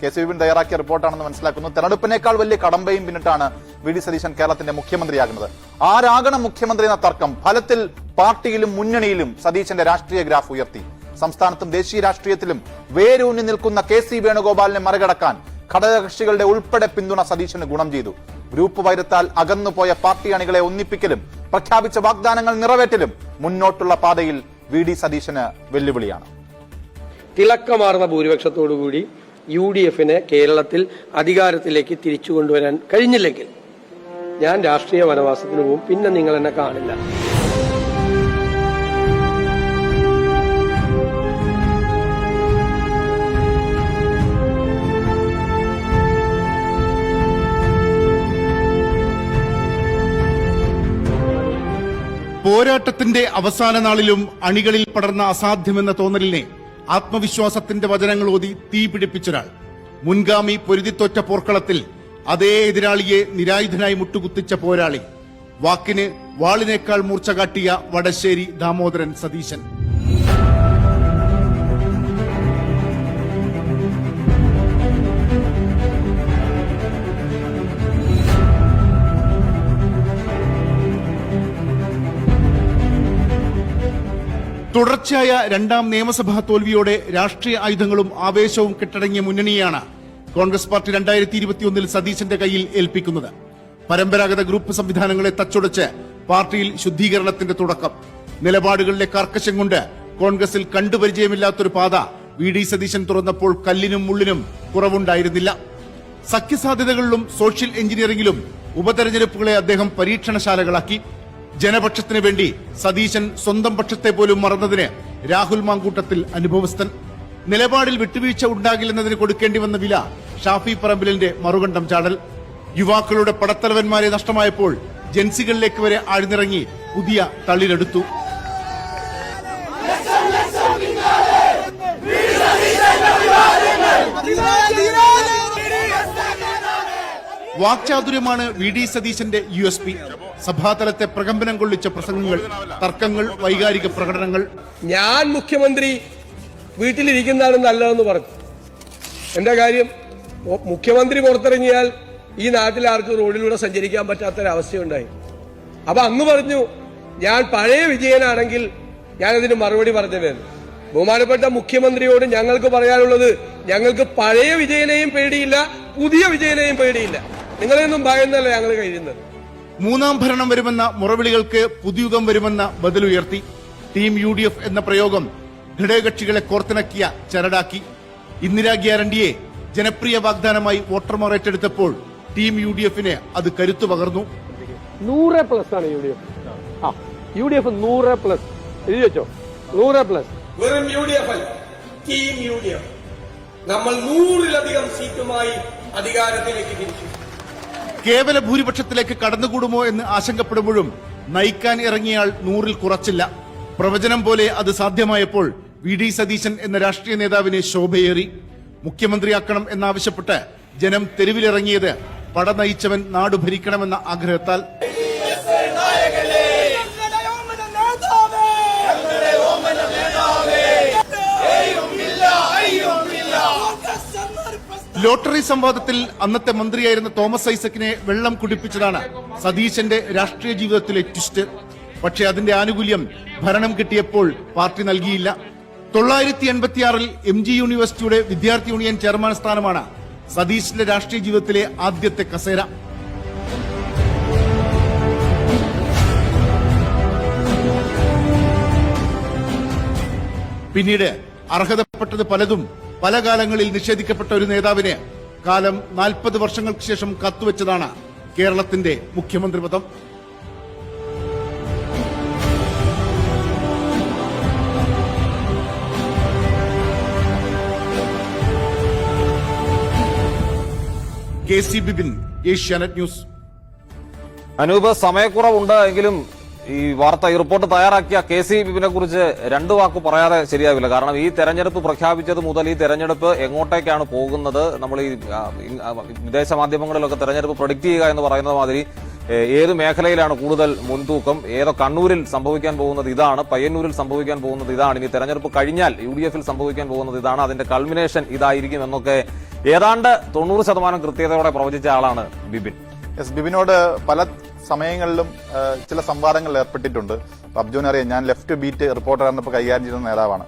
K C. Vipin തയ്യാറാക്കിയ റിപ്പോർട്ടാണെന്ന് മനസ്സിലാക്കുന്നു. തെരഞ്ഞെടുപ്പിനേക്കാൾ വലിയ കടമ്പയും പിന്നിട്ടാണ് വി.ഡി. സതീശൻ കേരളത്തിന്റെ മുഖ്യമന്ത്രിയാകുന്നത്. ആരാകണം മുഖ്യമന്ത്രി എന്ന തർക്കം ഫലത്തിൽ പാർട്ടിയിലും മുന്നണിയിലും സതീശന്റെ രാഷ്ട്രീയ ഗ്രാഫ് ഉയർത്തി. സംസ്ഥാനത്തും ദേശീയ രാഷ്ട്രീയത്തിലും വേരൂന്നി നിൽക്കുന്ന കെ.സി. വേണുഗോപാലിനെ മറികടക്കാൻ ഘടകകക്ഷികളുടെ ഉൾപ്പെടെ പിന്തുണ സതീശന് ഗുണം ചെയ്തു. ഗ്രൂപ്പ് വൈരത്താൽ അകന്നുപോയ പാർട്ടി അണികളെ ഒന്നിപ്പിക്കലും പ്രഖ്യാപിച്ച വാഗ്ദാനങ്ങൾ നിറവേറ്റലും മുന്നോട്ടുള്ള പാതയിൽ വി.ഡി. സതീശന് വെല്ലുവിളിയാണ്. തിളക്കമാർന്ന ഭൂരിപക്ഷത്തോടുകൂടി UDFനെ കേരളത്തിൽ അധികാരത്തിലേക്ക് തിരിച്ചു കൊണ്ടുവരാൻ കഴിഞ്ഞില്ലെങ്കിൽ ഞാൻ രാഷ്ട്രീയ വനവാസത്തിന് പോകും. പിന്നെ നിങ്ങൾ എന്നെ കാണില്ല. പോരാട്ടത്തിന്റെ അവസാന നാളിലും അണികളിൽ പടർന്ന അസാധ്യമെന്ന തോന്നലിനെ ആത്മവിശ്വാസത്തിന്റെ വചനങ്ങൾ ഓതി തീ പിടിപ്പിച്ചൊരാൾ. മുൻഗാമി പൊരുതിത്തോറ്റ പോർക്കളത്തിൽ അതേ എതിരാളിയെ നിരായുധനായി മുട്ടുകുത്തിച്ച പോരാളി. വാക്കിന് വാളിനേക്കാൾ മൂർച്ച കാട്ടിയ വടശ്ശേരി ദാമോദരൻ സതീശൻ. തുടർച്ചയായ രണ്ടാം നിയമസഭാ തോൽവിയോടെ രാഷ്ട്രീയ ആയുധങ്ങളും ആവേശവും കെട്ടടങ്ങിയ മുന്നണിയാണ് കോൺഗ്രസ് പാർട്ടി 2021 സതീശന്റെ കയ്യിൽ ഏൽപ്പിക്കുന്നത്. പരമ്പരാഗത ഗ്രൂപ്പ് സംവിധാനങ്ങളെ തച്ചുടച്ച് പാർട്ടിയിൽ ശുദ്ധീകരണത്തിന്റെ തുടക്കം. നിലപാടുകളിലെ കർക്കശം കൊണ്ട് കോൺഗ്രസിൽ കണ്ടുപരിചയമില്ലാത്തൊരു പാത വി.ഡി. സതീശൻ തുറന്നപ്പോൾ കല്ലിനും മുള്ളിനും കുറവുണ്ടായിരുന്നില്ല. സഖ്യസാധ്യതകളിലും സോഷ്യൽ എഞ്ചിനീയറിംഗിലും ഉപതെരഞ്ഞെടുപ്പുകളെ അദ്ദേഹം പരീക്ഷണശാലകളാക്കി. ജനപക്ഷത്തിന് വേണ്ടി സതീശൻ സ്വന്തം പക്ഷത്തെ പോലും മറന്നതിന് രാഹുൽ മാങ്കൂട്ടത്തിൽ അനുഭവസ്ഥൻ. നിലപാടിൽ വിട്ടുവീഴ്ച ഉണ്ടാകില്ലെന്നതിന് കൊടുക്കേണ്ടി വന്ന വില ഷാഫി പറമ്പിലിന്റെ മറുകണ്ഠം ചാടൽ. യുവാക്കളുടെ പടത്തലവന്മാരെ നഷ്ടമായപ്പോൾ ജൻസികളിലേക്ക് വരെ ആഴ്ന്നിറങ്ങി പുതിയ തള്ളിലെടുത്തു. വാക്ചാതുര്യമാണ് വി.ഡി. സതീശന്റെ USP. സഭാതലത്തെ പ്രകമ്പനം കൊള്ളിച്ച പ്രസംഗങ്ങൾ, തർക്കങ്ങൾ, വൈകാരിക പ്രകടനങ്ങൾ. ഞാൻ മുഖ്യമന്ത്രി വീട്ടിലിരിക്കുന്നതാണ് നല്ലതെന്ന് പറഞ്ഞു. എന്റെ കാര്യം, മുഖ്യമന്ത്രി പുറത്തിറങ്ങിയാൽ ഈ നാട്ടിൽ ആർക്കും റോഡിലൂടെ സഞ്ചരിക്കാൻ പറ്റാത്തൊരവസ്ഥയുണ്ടായി. അപ്പൊ അന്ന് പറഞ്ഞു, ഞാൻ പഴയ വിജയനാണെങ്കിൽ ഞാനതിന് മറുപടി പറഞ്ഞിരുന്നു. ബഹുമാനപ്പെട്ട മുഖ്യമന്ത്രിയോട് ഞങ്ങൾക്ക് പറയാനുള്ളത്, ഞങ്ങൾക്ക് പഴയ വിജയനെയും പേടിയില്ല, പുതിയ വിജയനെയും പേടിയില്ല. നിങ്ങളെയൊന്നും ഭയന്നല്ല ഞങ്ങൾ കഴിയുന്നത്. മൂന്നാം ഭരണം വരുമെന്ന മുറവിളികൾക്ക് പുതുയുഗം വരുമെന്ന ബദലുയർത്തി. ടീം UDF എന്ന പ്രയോഗം ഘടകകക്ഷികളെ കോർത്തിണക്കിയ ചരടാക്കി. ഇന്ദിരാ ഗ്യാരണ്ടിയെ ജനപ്രിയ വാഗ്ദാനമായി വോട്ടർമാർ ഏറ്റെടുത്തപ്പോൾ ടീം UDFന് അത് കരുത്തു പകർന്നു. 100+ ആണ് UDF. UDF 100+. എഴുതി വെച്ചോ, 100+. വെറും UDF അല്ല, ടീം UDF. നമ്മൾ 100-ലധികം സീറ്റുമായി അധികാരത്തിലേക്ക് തിരിച്ചു. കേവല ഭൂരിപക്ഷത്തിലേക്ക് കടന്നുകൂടുമോ എന്ന് ആശങ്കപ്പെടുമ്പോഴും നയിക്കാൻ ഇറങ്ങിയാൽ 100-ൽ കുറച്ചില്ല. പ്രവചനം പോലെ അത് സാധ്യമായപ്പോൾ വി.ഡി. സതീശൻ എന്ന രാഷ്ട്രീയ നേതാവിനെ ശോഭയേറി. മുഖ്യമന്ത്രിയാക്കണം എന്നാവശ്യപ്പെട്ട് ജനം തെരുവിലിറങ്ങിയത് പട നയിച്ചവൻ നാടു ഭരിക്കണമെന്ന ആഗ്രഹത്താൽ. ലോട്ടറി സംവാദത്തിൽ അന്നത്തെ മന്ത്രിയായിരുന്ന തോമസ് ഐസക്കിനെ വെള്ളം കുടിപ്പിച്ചതാണ് സതീശന്റെ രാഷ്ട്രീയ ജീവിതത്തിലെ ട്വിസ്റ്റ്. പക്ഷേ അതിന്റെ ആനുകൂല്യം ഭരണം കിട്ടിയപ്പോൾ പാർട്ടി നൽകിയില്ല. 986-ൽ MG യൂണിവേഴ്സിറ്റിയുടെ വിദ്യാർത്ഥി യൂണിയൻ ചെയർമാൻ സ്ഥാനമാണ് സതീശന്റെ രാഷ്ട്രീയ ജീവിതത്തിലെ ആദ്യത്തെ കസേര. പിന്നീട് അർഹതപ്പെട്ടത് പലതും പല കാലങ്ങളിൽ നിഷേധിക്കപ്പെട്ട ഒരു നേതാവിന് കാലം 40 വർഷങ്ങൾക്ക് ശേഷം കത്തുവെച്ചതാണ് കേരളത്തിന്റെ മുഖ്യമന്ത്രി പദം. കെ.സി. ബിപിൻ, ഏഷ്യാനെറ്റ് ന്യൂസ്. അനൂപ്, സമയക്കുറവുണ്ട് എങ്കിലും ഈ റിപ്പോർട്ട് തയ്യാറാക്കിയ കെ.സി. ബിപിനെ കുറിച്ച് 2 വാക്ക് പറയാതെ ശരിയാവില്ല. കാരണം ഈ തെരഞ്ഞെടുപ്പ് പ്രഖ്യാപിച്ചത് മുതൽ ഈ തെരഞ്ഞെടുപ്പ് എങ്ങോട്ടേക്കാണ് പോകുന്നത്, നമ്മൾ ഈ വിദേശ മാധ്യമങ്ങളിലൊക്കെ തെരഞ്ഞെടുപ്പ് പ്രൊഡിക്ട് ചെയ്യുക എന്ന് പറയുന്നത് മാതിരി ഏത് മേഖലയിലാണ് കൂടുതൽ മുൻതൂക്കം, ഏതോ കണ്ണൂരിൽ സംഭവിക്കാൻ പോകുന്നത് ഇതാണ്, പയ്യന്നൂരിൽ സംഭവിക്കാൻ പോകുന്നത് ഇതാണ്, ഇനി തെരഞ്ഞെടുപ്പ് കഴിഞ്ഞാൽ UDFൽ സംഭവിക്കാൻ പോകുന്നത് ഇതാണ്, അതിന്റെ കൾമിനേഷൻ ഇതായിരിക്കും എന്നൊക്കെ ഏതാണ്ട് 90% കൃത്യതയോടെ പ്രവചിച്ച ആളാണ് ബിബിൻ. ബിബിനോട് പല സമയങ്ങളിലും ചില സംവാദങ്ങളിൽ ഏർപ്പെട്ടിട്ടുണ്ട്. അബ്ജുവിനെ അറിയാം, ഞാൻ ലെഫ്റ്റ് ബീറ്റ് റിപ്പോർട്ടറായിരുന്നപ്പോൾ കൈകാര്യം ചെയ്യുന്ന നേതാവാണ്,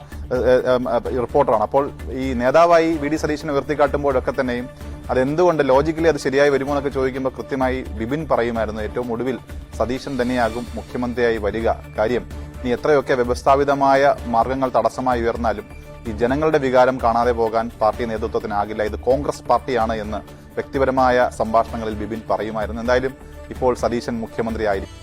റിപ്പോർട്ടറാണ്. അപ്പോൾ ഈ നേതാവായി വി ഡി സതീശനെ ഉയർത്തിക്കാട്ടുമ്പോഴൊക്കെ തന്നെയും അതെന്തുകൊണ്ട് ലോജിക്കലി അത് ശരിയായി വരുമോ എന്നൊക്കെ ചോദിക്കുമ്പോൾ കൃത്യമായി ബിബിൻ പറയുമായിരുന്നു, ഏറ്റവും ഒടുവിൽ സതീശൻ തന്നെയാകും മുഖ്യമന്ത്രിയായി വരിക. കാര്യം ഇനി എത്രയൊക്കെ വ്യവസ്ഥാപിതമായ മാർഗങ്ങൾ തടസ്സമായി ഉയർന്നാലും ഈ ജനങ്ങളുടെ വികാരം കാണാതെ പോകാൻ പാർട്ടി നേതൃത്വത്തിനാകില്ല. ഇത് കോൺഗ്രസ് പാർട്ടിയാണ് എന്ന് വ്യക്തിപരമായ സംഭാഷണങ്ങളിൽ ബിബിൻ പറയുമായിരുന്നു. എന്തായാലും ഇപ്പോൾ സതീശൻ മുഖ്യമന്ത്രിയായിരിക്കും.